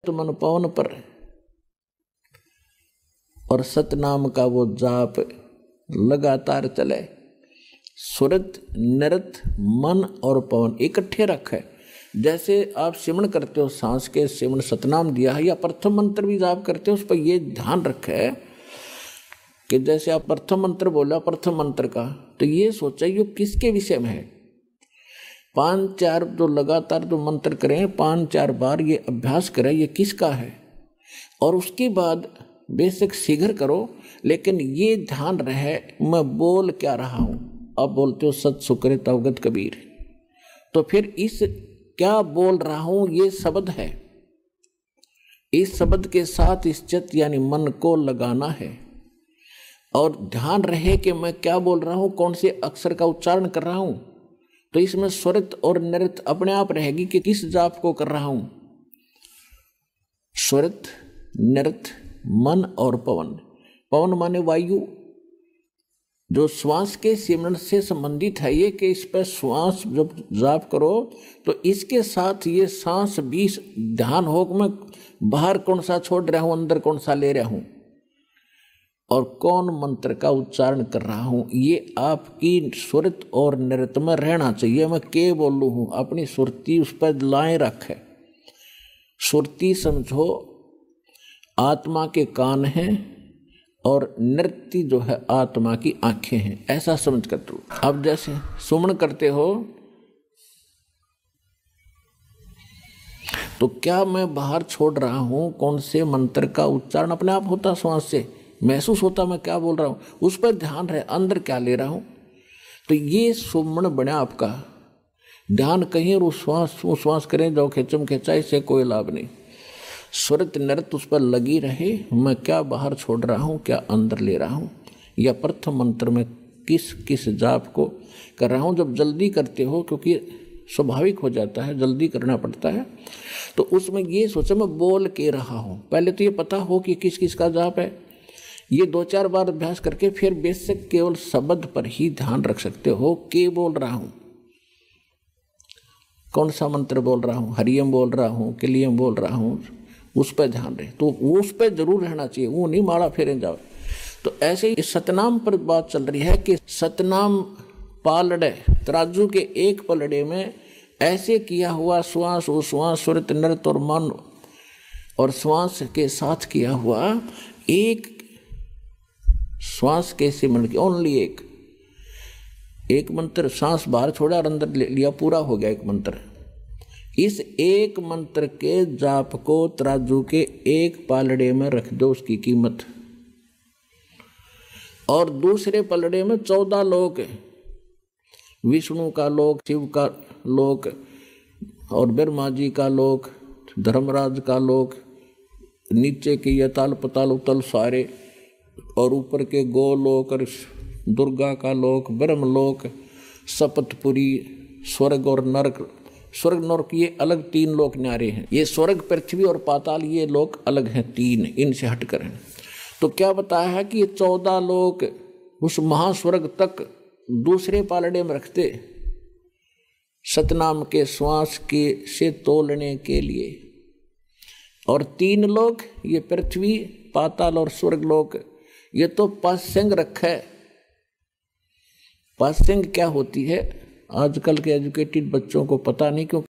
तो मन पवन पर और सतनाम का वो जाप लगातार चले। सुरत नृत मन और पवन इकट्ठे रखे। जैसे आप सिमरण करते हो, सांस के सिमरण सतनाम दिया है, या प्रथम मंत्र भी जाप करते हो, उस पर ये ध्यान रखे कि जैसे आप प्रथम मंत्र बोला प्रथम मंत्र का, तो ये सोचा ये किसके विषय में है। 5-4 जो लगातार जो मंत्र करें 5-4 बार ये अभ्यास करें ये किसका है, और उसके बाद बेशक शीघ्र करो, लेकिन ये ध्यान रहे मैं बोल क्या रहा हूं। अब बोलते हो सत सुकृत अवगत कबीर, तो फिर इस क्या बोल रहा हूं ये शब्द है, इस शब्द के साथ इस चित्त यानी मन को लगाना है, और ध्यान रहे कि मैं क्या बोल रहा हूं, कौन से अक्षर का उच्चारण कर रहा हूं। तो इसमें स्वरित और नृत अपने आप रहेगी कि किस जाप को कर रहा हूं। स्वरित नृत मन और पवन। पवन माने वायु, जो श्वास के सिमरण से संबंधित है ये, कि इस पर श्वास जब जाप करो तो इसके साथ ये सांस भी ध्यान हो कि मैं बाहर कौन सा छोड़ रहा हूं, अंदर कौन सा ले रहा हूं, और कौन मंत्र का उच्चारण कर रहा हूं। ये आपकी सुरत और नृत्य में रहना चाहिए। मैं के बोलूं हूं, अपनी सुरती उस पर लाए रखे। सुरती समझो आत्मा के कान हैं और नृत्य जो है आत्मा की आंखें हैं, ऐसा समझ कर दो। अब जैसे सुमन करते हो तो क्या मैं बाहर छोड़ रहा हूं, कौन से मंत्र का उच्चारण अपने आप होता, श्वास से महसूस होता मैं क्या बोल रहा हूं, उस पर ध्यान रहे अंदर क्या ले रहा हूं। तो ये सुमन बना आपका ध्यान कहीं और उश्वास करें जो खेचम खेचा, इससे कोई लाभ नहीं। सुरत नृत्य उस पर लगी रहे, मैं क्या बाहर छोड़ रहा हूं, क्या अंदर ले रहा हूं, या प्रथम मंत्र में किस किस जाप को कर रहा हूं। जब जल्दी करते हो, क्योंकि स्वाभाविक हो जाता है जल्दी करना पड़ता है, तो उसमें ये सोचो मैं बोल के रहा हूं। पहले तो ये पता हो कि किस किस का जाप है। ये 2-4 बार अभ्यास करके फिर बेसिक केवल शब्द पर ही ध्यान रख सकते हो। के बोल रहा हूं, कौन सा मंत्र बोल रहा हूं, हरियम बोल रहा हूं, किलियम बोल रहा हूं, उस पर ध्यान रहे। तो वो उस पर जरूर रहना चाहिए, वो नहीं माड़ा फेरे जाओ। तो ऐसे ही सतनाम पर बात चल रही है कि सतनाम पालड़े, तराजू के एक पलड़े में ऐसे किया हुआ श्वास उश्वास सुरत नृत्य और मन और श्वास के साथ किया हुआ एक श्वास के सिमरण की ओनली एक मंत्र, सांस बाहर छोड़ा और अंदर ले लिया, पूरा हो गया एक मंत्र। इस एक मंत्र के जाप को तराजू के एक पालड़े में रख दो, उसकी कीमत, और दूसरे पलड़े में 14 लोक, विष्णु का लोक, शिव का लोक और ब्रह्मा जी का लोक, धर्मराज का लोक, नीचे के यताल पताल उतल सारे, और ऊपर के गोलोक और दुर्गा का लोक, ब्रह्मलोक, सपतपुरी, स्वर्ग और नरक। स्वर्ग नरक ये अलग 3 लोक न्यारे हैं। ये स्वर्ग पृथ्वी और पाताल ये लोक अलग हैं 3, इनसे हटकर हैं। तो क्या बताया है कि ये 14 लोक उस महास्वर्ग तक दूसरे पालड़े में रखते सतनाम के श्वास के से तोलने के लिए, और 3 लोक ये पृथ्वी पाताल और स्वर्ग लोक ये तो पासंग रखे। पासंग क्या होती है आजकल के एजुकेटेड बच्चों को पता नहीं, क्यों